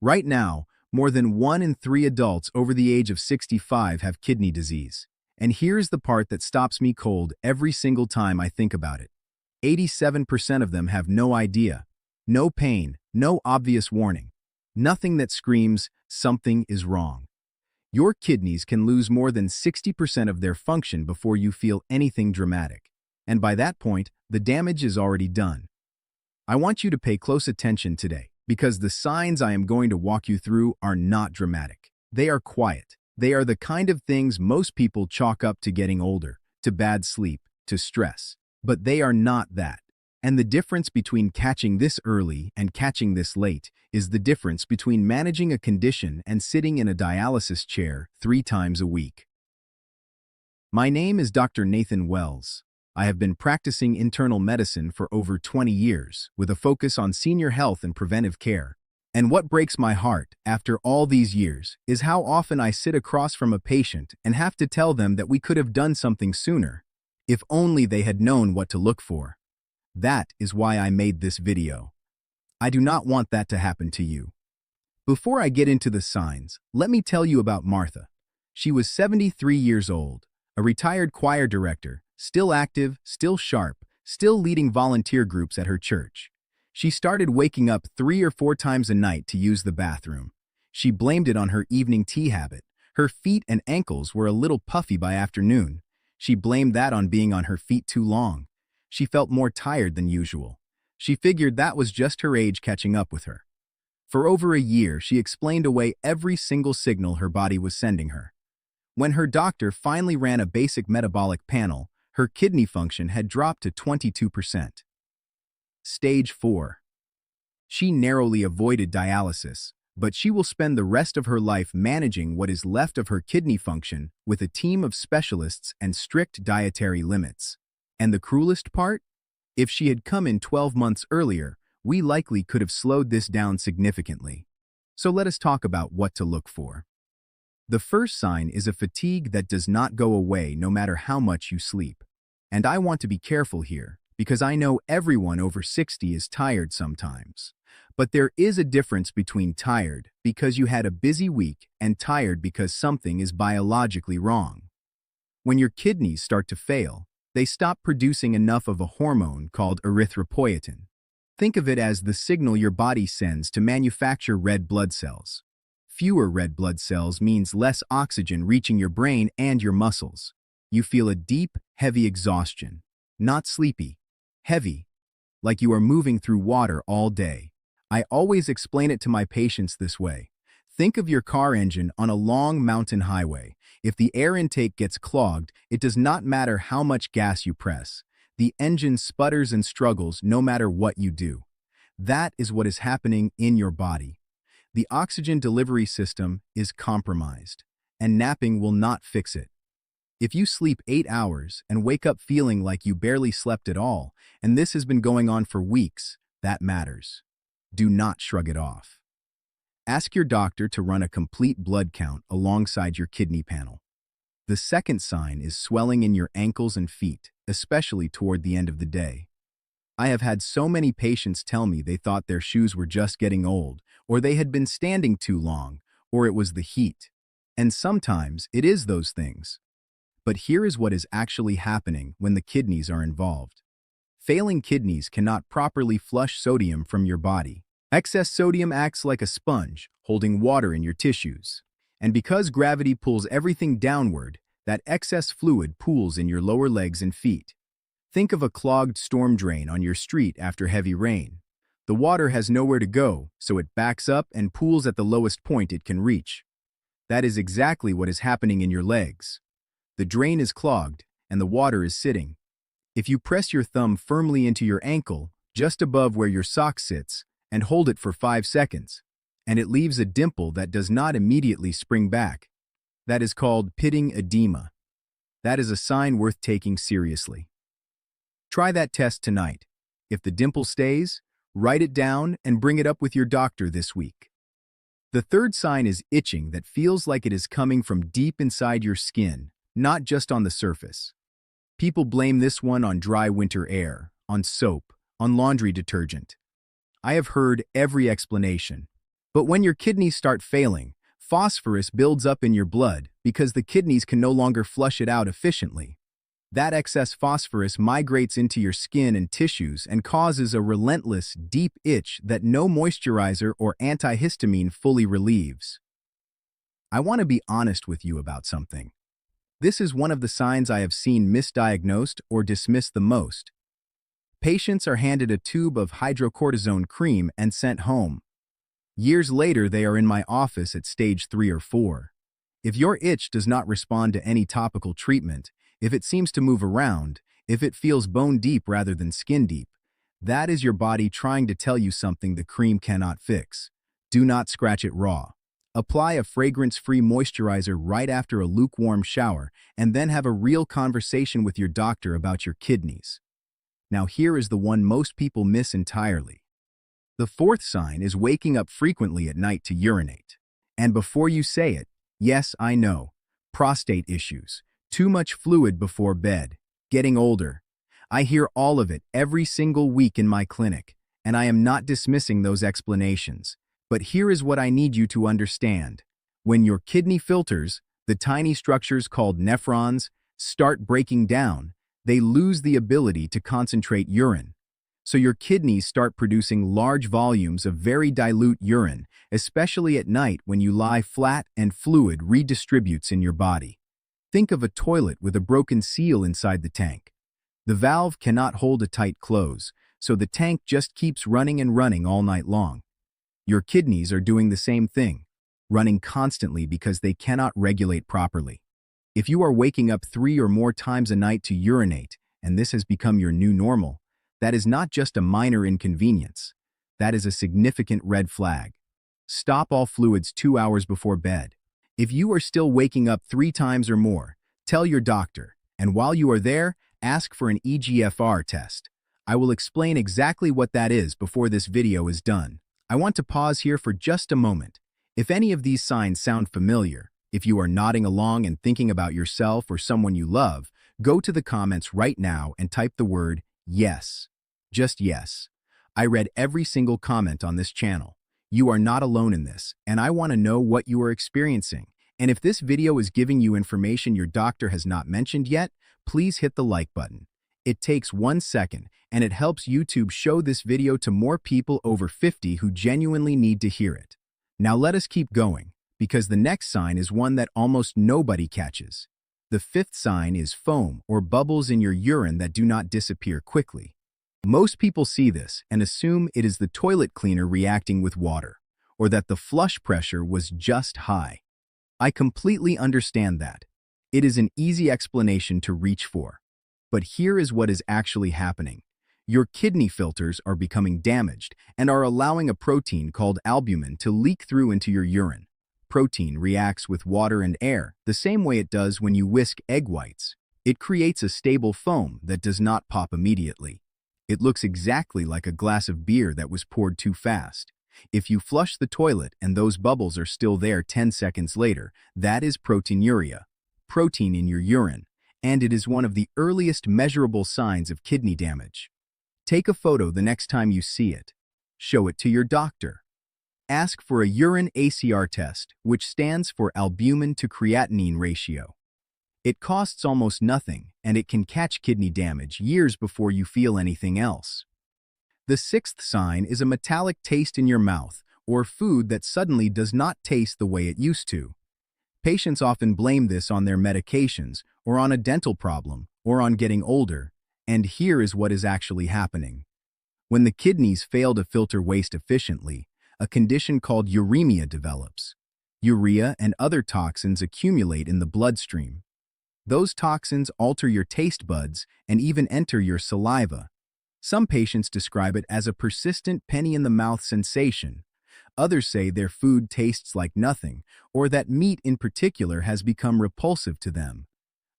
Right now, more than 1 in 3 adults over the age of 65 have kidney disease. And here's the part that stops me cold every single time I think about it. 87% of them have no idea. No pain, no obvious warning. Nothing that screams, something is wrong. Your kidneys can lose more than 60% of their function before you feel anything dramatic. And by that point, the damage is already done. I want you to pay close attention today, because the signs I am going to walk you through are not dramatic. They are quiet. They are the kind of things most people chalk up to getting older, to bad sleep, to stress. But they are not that. And the difference between catching this early and catching this late is the difference between managing a condition and sitting in a dialysis chair 3 times a week. My name is Dr. Nathan Wells. I have been practicing internal medicine for over 20 years, with a focus on senior health and preventive care. And what breaks my heart, after all these years, is how often I sit across from a patient and have to tell them that we could have done something sooner, if only they had known what to look for. That is why I made this video. I do not want that to happen to you. Before I get into the signs, let me tell you about Martha. She was 73 years old, a retired choir director, still active, still sharp, still leading volunteer groups at her church. She started waking up 3 or 4 times a night to use the bathroom. She blamed it on her evening tea habit. Her feet and ankles were a little puffy by afternoon. She blamed that on being on her feet too long. She felt more tired than usual. She figured that was just her age catching up with her. For over a year, she explained away every single signal her body was sending her. When her doctor finally ran a basic metabolic panel, her kidney function had dropped to 22%. Stage 4. She narrowly avoided dialysis, but she will spend the rest of her life managing what is left of her kidney function with a team of specialists and strict dietary limits. And the cruelest part? If she had come in 12 months earlier, we likely could have slowed this down significantly. So let us talk about what to look for. The first sign is a fatigue that does not go away no matter how much you sleep. And I want to be careful here, because I know everyone over 60 is tired sometimes. But there is a difference between tired because you had a busy week and tired because something is biologically wrong. When your kidneys start to fail, they stop producing enough of a hormone called erythropoietin. Think of it as the signal your body sends to manufacture red blood cells. Fewer red blood cells means less oxygen reaching your brain and your muscles. You feel a deep, heavy exhaustion. Not sleepy, heavy, like you are moving through water all day. I always explain it to my patients this way. Think of your car engine on a long mountain highway. If the air intake gets clogged, it does not matter how much gas you press. The engine sputters and struggles no matter what you do. That is what is happening in your body. The oxygen delivery system is compromised, and napping will not fix it. If you sleep 8 hours and wake up feeling like you barely slept at all, and this has been going on for weeks, that matters. Do not shrug it off. Ask your doctor to run a complete blood count alongside your kidney panel. The second sign is swelling in your ankles and feet, especially toward the end of the day. I have had so many patients tell me they thought their shoes were just getting old, or they had been standing too long, or it was the heat. And sometimes it is those things. But here is what is actually happening when the kidneys are involved. Failing kidneys cannot properly flush sodium from your body. Excess sodium acts like a sponge, holding water in your tissues. And because gravity pulls everything downward, that excess fluid pools in your lower legs and feet. Think of a clogged storm drain on your street after heavy rain. The water has nowhere to go, so it backs up and pools at the lowest point it can reach. That is exactly what is happening in your legs. The drain is clogged, and the water is sitting. If you press your thumb firmly into your ankle, just above where your sock sits, and hold it for 5 seconds, and it leaves a dimple that does not immediately spring back. That is called pitting edema. That is a sign worth taking seriously. Try that test tonight. If the dimple stays, write it down and bring it up with your doctor this week. The third sign is itching that feels like it is coming from deep inside your skin, not just on the surface. People blame this one on dry winter air, on soap, on laundry detergent. I have heard every explanation. But when your kidneys start failing, phosphorus builds up in your blood because the kidneys can no longer flush it out efficiently. That excess phosphorus migrates into your skin and tissues and causes a relentless, deep itch that no moisturizer or antihistamine fully relieves. I want to be honest with you about something. This is one of the signs I have seen misdiagnosed or dismissed the most. Patients are handed a tube of hydrocortisone cream and sent home. Years later, they are in my office at stage 3 or 4. If your itch does not respond to any topical treatment, if it seems to move around, if it feels bone deep rather than skin deep, that is your body trying to tell you something the cream cannot fix. Do not scratch it raw. Apply a fragrance-free moisturizer right after a lukewarm shower, and then have a real conversation with your doctor about your kidneys. Now here is the one most people miss entirely. The fourth sign is waking up frequently at night to urinate. And before you say it, yes, I know, prostate issues, too much fluid before bed, getting older. I hear all of it every single week in my clinic, and I am not dismissing those explanations. But here is what I need you to understand. When your kidney filters, the tiny structures called nephrons, start breaking down, they lose the ability to concentrate urine. So your kidneys start producing large volumes of very dilute urine, especially at night when you lie flat and fluid redistributes in your body. Think of a toilet with a broken seal inside the tank. The valve cannot hold a tight close, so the tank just keeps running and running all night long. Your kidneys are doing the same thing, running constantly because they cannot regulate properly. If you are waking up 3 or more times a night to urinate, and this has become your new normal, that is not just a minor inconvenience. That is a significant red flag. Stop all fluids 2 hours before bed. If you are still waking up 3 times or more, tell your doctor, and while you are there, ask for an EGFR test. I will explain exactly what that is before this video is done. I want to pause here for just a moment. If any of these signs sound familiar, if you are nodding along and thinking about yourself or someone you love, go to the comments right now and type the word yes. Just yes. I read every single comment on this channel. You are not alone in this, and I want to know what you are experiencing. And if this video is giving you information your doctor has not mentioned yet, please hit the like button. It takes 1 second, and it helps YouTube show this video to more people over 50 who genuinely need to hear it. Now let us keep going, because the next sign is one that almost nobody catches. The fifth sign is foam or bubbles in your urine that do not disappear quickly. Most people see this and assume it is the toilet cleaner reacting with water, or that the flush pressure was just high. I completely understand that. It is an easy explanation to reach for. But here is what is actually happening. Your kidney filters are becoming damaged and are allowing a protein called albumin to leak through into your urine. Protein reacts with water and air the same way it does when you whisk egg whites. It creates a stable foam that does not pop immediately. It looks exactly like a glass of beer that was poured too fast. If you flush the toilet and those bubbles are still there 10 seconds later, that is proteinuria, protein in your urine, and it is one of the earliest measurable signs of kidney damage. Take a photo the next time you see it. Show it to your doctor. Ask for a urine ACR test, which stands for albumin to creatinine ratio. It costs almost nothing, and it can catch kidney damage years before you feel anything else. The sixth sign is a metallic taste in your mouth, or food that suddenly does not taste the way it used to. Patients often blame this on their medications, or on a dental problem, or on getting older, and here is what is actually happening. When the kidneys fail to filter waste efficiently, a condition called uremia develops. Urea and other toxins accumulate in the bloodstream. Those toxins alter your taste buds and even enter your saliva. Some patients describe it as a persistent penny-in-the-mouth sensation. Others say their food tastes like nothing, or that meat in particular has become repulsive to them.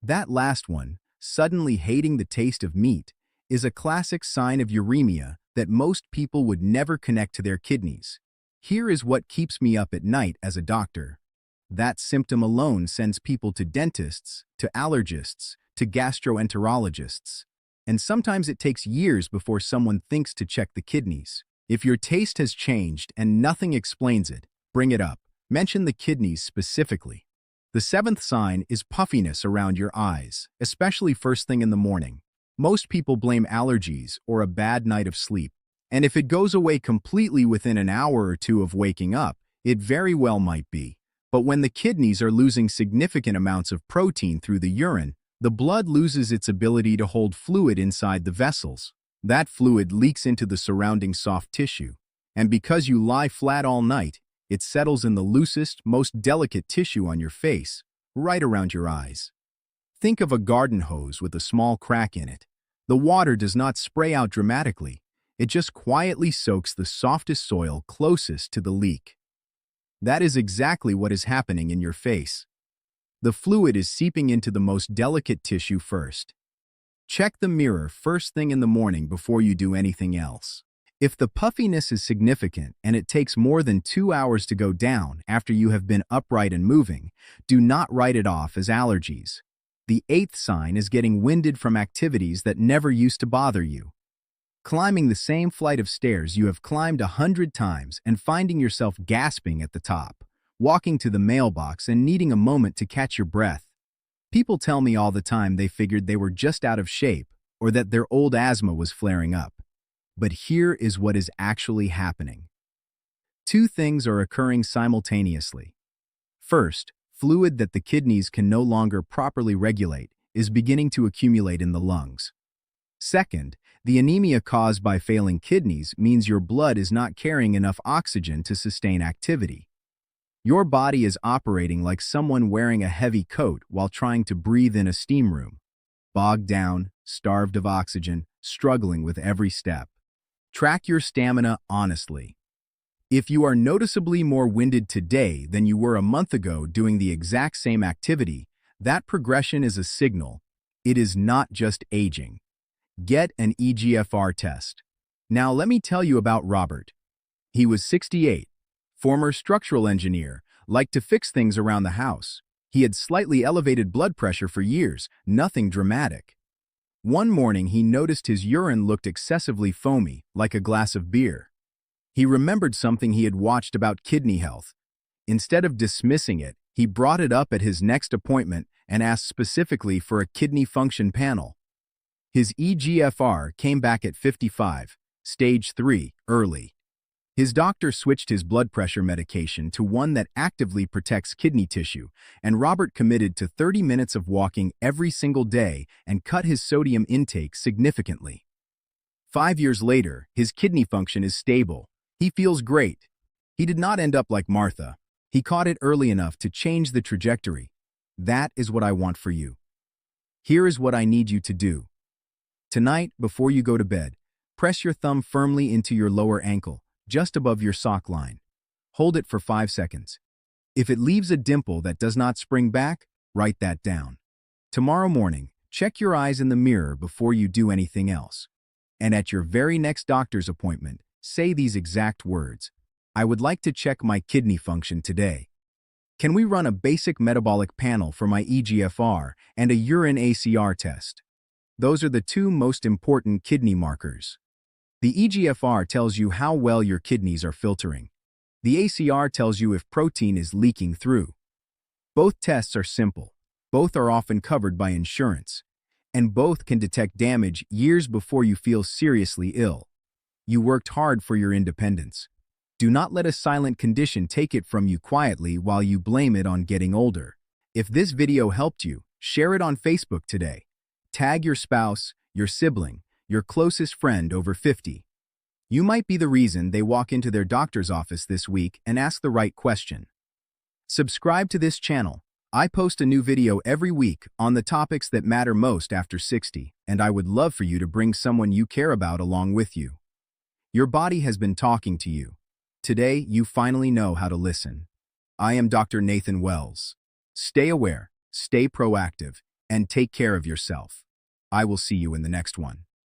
That last one, suddenly hating the taste of meat, is a classic sign of uremia that most people would never connect to their kidneys. Here is what keeps me up at night as a doctor. That symptom alone sends people to dentists, to allergists, to gastroenterologists. And sometimes it takes years before someone thinks to check the kidneys. If your taste has changed and nothing explains it, bring it up. Mention the kidneys specifically. The seventh sign is puffiness around your eyes, especially first thing in the morning. Most people blame allergies or a bad night of sleep, and if it goes away completely within an hour or two of waking up, it very well might be. But when the kidneys are losing significant amounts of protein through the urine, the blood loses its ability to hold fluid inside the vessels. That fluid leaks into the surrounding soft tissue, and because you lie flat all night, it settles in the loosest, most delicate tissue on your face, right around your eyes. Think of a garden hose with a small crack in it. The water does not spray out dramatically. It just quietly soaks the softest soil closest to the leak. That is exactly what is happening in your face. The fluid is seeping into the most delicate tissue first. Check the mirror first thing in the morning before you do anything else. If the puffiness is significant and it takes more than 2 hours to go down after you have been upright and moving, do not write it off as allergies. The eighth sign is getting winded from activities that never used to bother you. Climbing the same flight of stairs you have climbed 100 times and finding yourself gasping at the top, walking to the mailbox and needing a moment to catch your breath. People tell me all the time they figured they were just out of shape or that their old asthma was flaring up. But here is what is actually happening. Two things are occurring simultaneously. First, fluid that the kidneys can no longer properly regulate is beginning to accumulate in the lungs. Second, the anemia caused by failing kidneys means your blood is not carrying enough oxygen to sustain activity. Your body is operating like someone wearing a heavy coat while trying to breathe in a steam room. Bogged down, starved of oxygen, struggling with every step. Track your stamina honestly. If you are noticeably more winded today than you were a month ago doing the exact same activity, that progression is a signal. It is not just aging. Get an eGFR test. Now let me tell you about Robert. He was 68, former structural engineer, liked to fix things around the house. He had slightly elevated blood pressure for years, nothing dramatic. One morning he noticed his urine looked excessively foamy, like a glass of beer. He remembered something he had watched about kidney health. Instead of dismissing it, he brought it up at his next appointment and asked specifically for a kidney function panel. His eGFR came back at 55, stage 3, early. His doctor switched his blood pressure medication to one that actively protects kidney tissue, and Robert committed to 30 minutes of walking every single day and cut his sodium intake significantly. 5 years later, his kidney function is stable. He feels great. He did not end up like Martha. He caught it early enough to change the trajectory. That is what I want for you. Here is what I need you to do. Tonight, before you go to bed, press your thumb firmly into your lower ankle, just above your sock line. Hold it for 5 seconds. If it leaves a dimple that does not spring back, write that down. Tomorrow morning, check your eyes in the mirror before you do anything else. And at your very next doctor's appointment, say these exact words. I would like to check my kidney function today. Can we run a basic metabolic panel for my eGFR and a urine ACR test? Those are the two most important kidney markers. The eGFR tells you how well your kidneys are filtering. The ACR tells you if protein is leaking through. Both tests are simple. Both are often covered by insurance. And both can detect damage years before you feel seriously ill. You worked hard for your independence. Do not let a silent condition take it from you quietly while you blame it on getting older. If this video helped you, share it on Facebook today. Tag your spouse, your sibling, your closest friend over 50. You might be the reason they walk into their doctor's office this week and ask the right question. Subscribe to this channel. I post a new video every week on the topics that matter most after 60, and I would love for you to bring someone you care about along with you. Your body has been talking to you. Today, you finally know how to listen. I am Dr. Nathan Wells. Stay aware, stay proactive, and take care of yourself. I will see you in the next one.